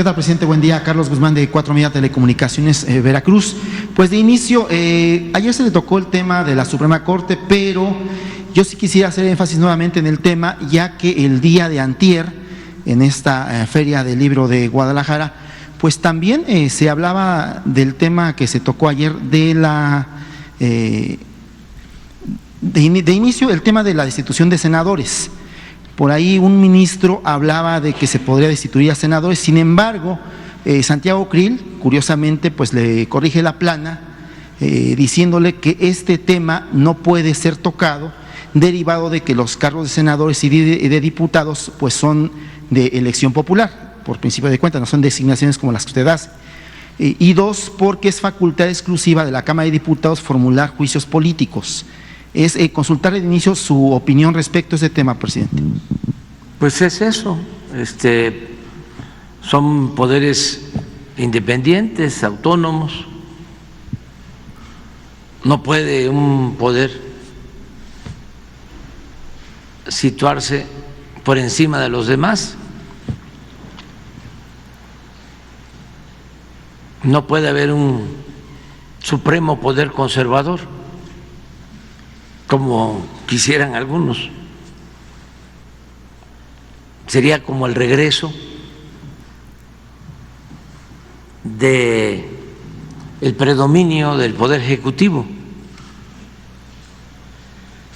¿Qué tal, presidente? Buen día. Carlos Guzmán, de 4 Media Telecomunicaciones, Veracruz. Pues de inicio, ayer se le tocó el tema de la Suprema Corte, pero yo sí quisiera hacer énfasis nuevamente en el tema, ya que el día de antier, en esta Feria del Libro de Guadalajara, pues también se hablaba del tema que se tocó ayer de la… de inicio, el tema de la destitución de senadores. Por ahí un ministro hablaba de que se podría destituir a senadores, sin embargo, Santiago Krill, curiosamente, pues le corrige la plana, diciéndole que este tema no puede ser tocado, derivado de que los cargos de senadores y de diputados pues son de elección popular, por principio de cuentas, no son designaciones como las que usted hace. Y dos, porque es facultad exclusiva de la Cámara de Diputados formular juicios políticos. Es consultarle de inicio su opinión respecto a ese tema, presidente. Pues es eso, son poderes independientes, autónomos. No puede un poder situarse por encima de los demás. No puede haber un supremo poder conservador, como quisieran algunos. Sería como el regreso del predominio del poder ejecutivo.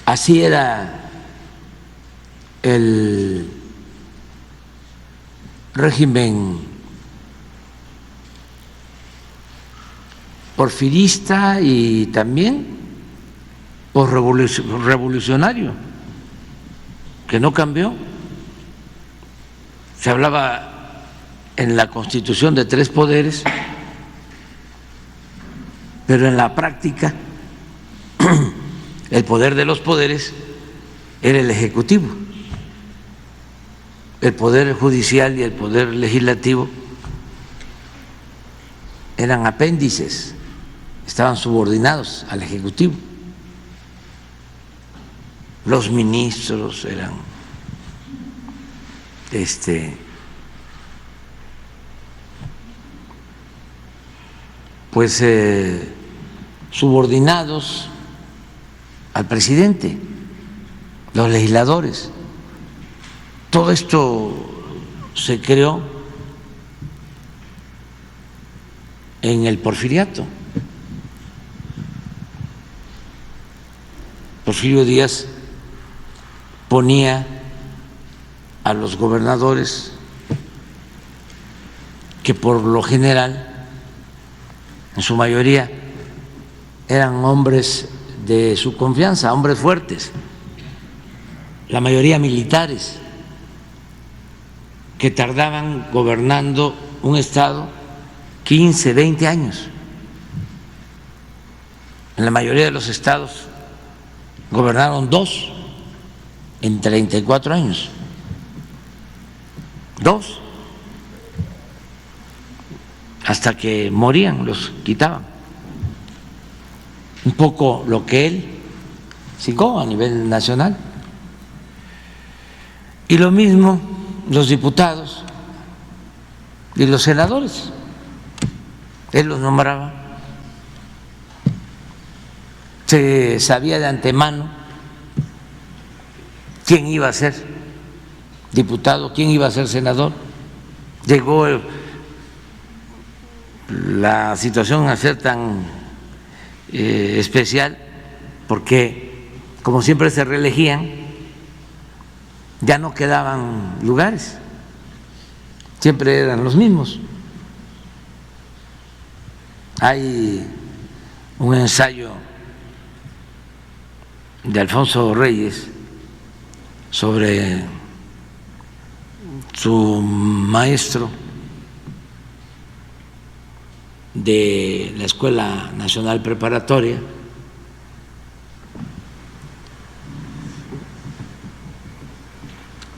Así era el régimen porfirista y también revolucionario, que no cambió. Se hablaba en la Constitución de 3 poderes, pero en la práctica el poder de los poderes era el ejecutivo. El poder judicial y el poder legislativo eran apéndices, estaban subordinados al ejecutivo. Los ministros eran pues subordinados al presidente, los legisladores. Todo esto se creó en el porfiriato. Porfirio Díaz ponía a los gobernadores, que por lo general, en su mayoría, eran hombres de su confianza, hombres fuertes, la mayoría militares, que tardaban gobernando un estado 15, 20 años. En la mayoría de los estados gobernaron 2 en 34 años. 2, hasta que morían, los quitaban. Un poco lo que él siguió a nivel nacional. Y lo mismo los diputados y los senadores, él los nombraba. Se sabía de antemano quién iba a ser diputado, quién iba a ser senador. Llegó la situación a ser tan especial porque, como siempre se reelegían, ya no quedaban lugares, siempre eran los mismos. Hay un ensayo de Alfonso Reyes sobre su maestro de la Escuela Nacional Preparatoria,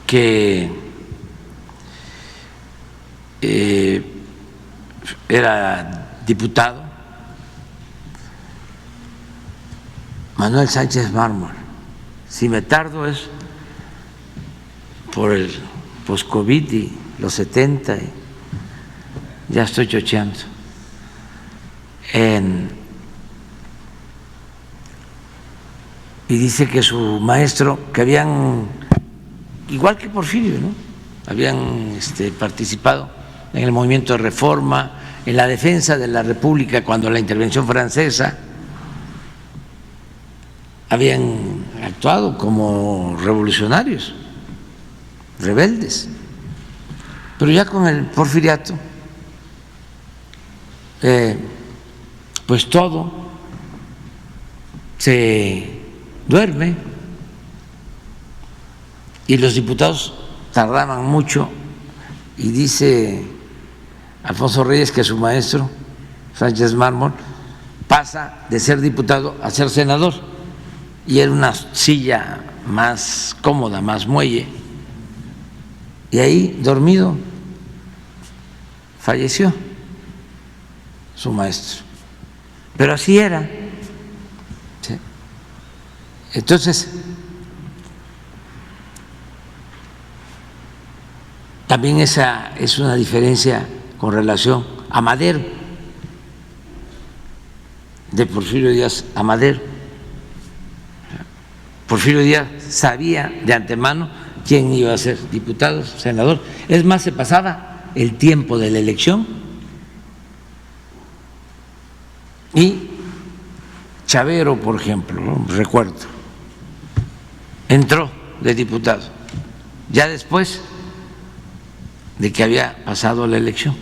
que era diputado, Manuel Sánchez Mármol. Si me tardo es por el post-COVID y los 70, ya estoy chocheando. Y dice que su maestro, que habían, igual que Porfirio, ¿no?, habían participado en el movimiento de reforma, en la defensa de la República cuando la intervención francesa, habían actuado como revolucionarios, rebeldes. Pero ya con el porfiriato, pues todo se duerme y los diputados tardaban mucho, y dice Alfonso Reyes que su maestro, Sánchez Mármol, pasa de ser diputado a ser senador, y era una silla más cómoda, más muelle, y ahí dormido falleció su maestro. Pero así era. ¿Sí? Entonces, también esa es una diferencia con relación a Madero, de Porfirio Díaz a Madero. Porfirio Díaz sabía de antemano quién iba a ser diputado, senador. Es más, se pasaba el tiempo de la elección y Chavero, por ejemplo, ¿no?, recuerdo, entró de diputado ya después de que había pasado la elección.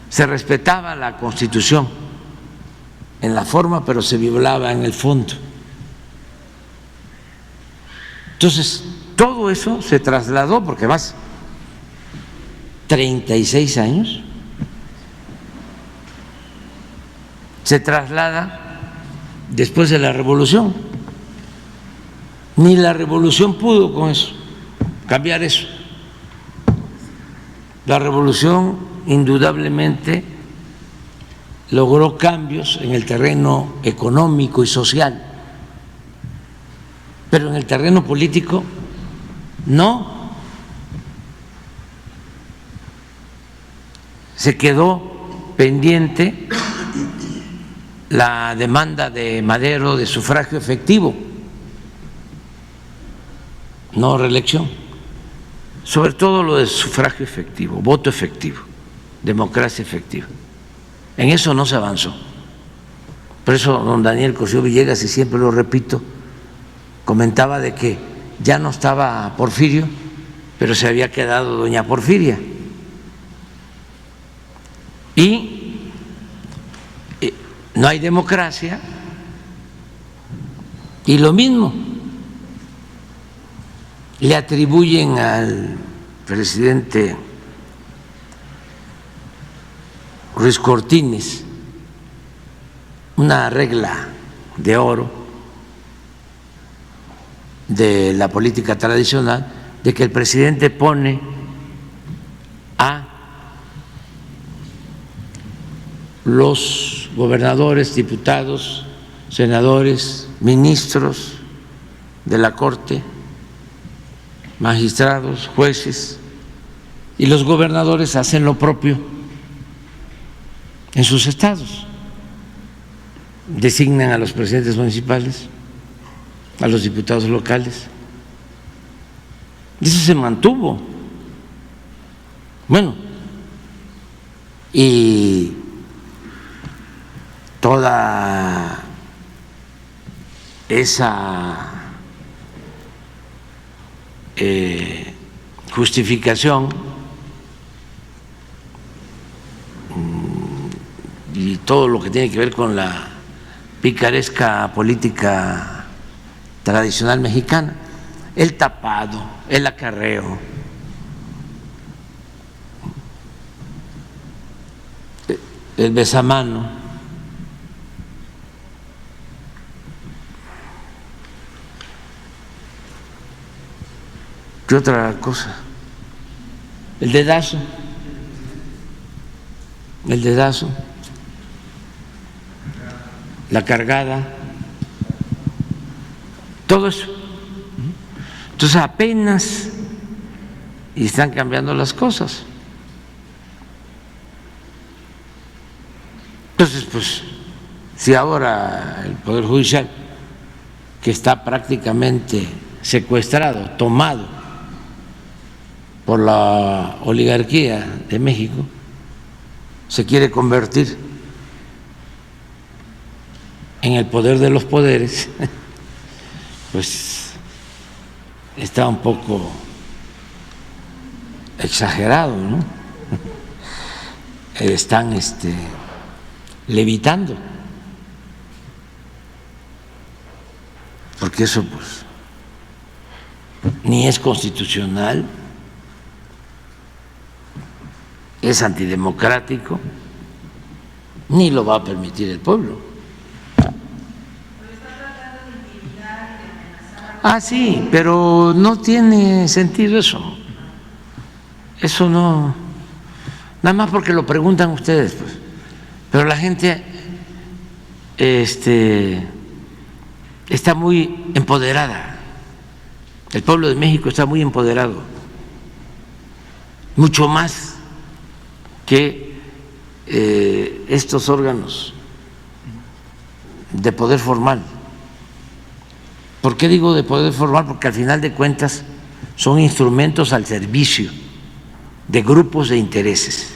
Se respetaba la Constitución en la forma, pero se violaba en el fondo. Entonces, todo eso se trasladó, porque más 36 años, se traslada después de la Revolución. Ni la Revolución pudo con eso, cambiar eso. La Revolución indudablemente logró cambios en el terreno económico y social, pero en el terreno político no. Se quedó pendiente la demanda de Madero de sufragio efectivo, no reelección, sobre todo lo de sufragio efectivo, voto efectivo, democracia efectiva. En eso no se avanzó. Por eso don Daniel Cosío Villegas, y siempre lo repito, comentaba de que ya no estaba Porfirio, pero se había quedado doña Porfiria. Y no hay democracia, y lo mismo le atribuyen al presidente Ruiz Cortines una regla de oro de la política tradicional, de que el presidente pone a los gobernadores, diputados, senadores, ministros de la Corte, magistrados, jueces, y los gobernadores hacen lo propio en sus estados, designan a los presidentes municipales, a los diputados locales. Y eso se mantuvo. Bueno, y toda esa justificación y todo lo que tiene que ver con la picaresca política tradicional mexicana, el tapado, el acarreo, el besamano, ¿qué otra cosa? El dedazo, la cargada, todo eso. Entonces apenas y están cambiando las cosas. Entonces, pues, si ahora el Poder Judicial, que está prácticamente secuestrado, tomado por la oligarquía de México, se quiere convertir en el poder de los poderes, pues está un poco exagerado, ¿no? Están levitando, porque eso pues ni es constitucional, es antidemocrático, ni lo va a permitir el pueblo. Ah, sí, pero no tiene sentido eso. Eso no, nada más porque lo preguntan ustedes, pues. Pero la gente está muy empoderada. El pueblo de México está muy empoderado, mucho más que estos órganos de poder formal. ¿Por qué digo de poder formal? Porque al final de cuentas son instrumentos al servicio de grupos de intereses.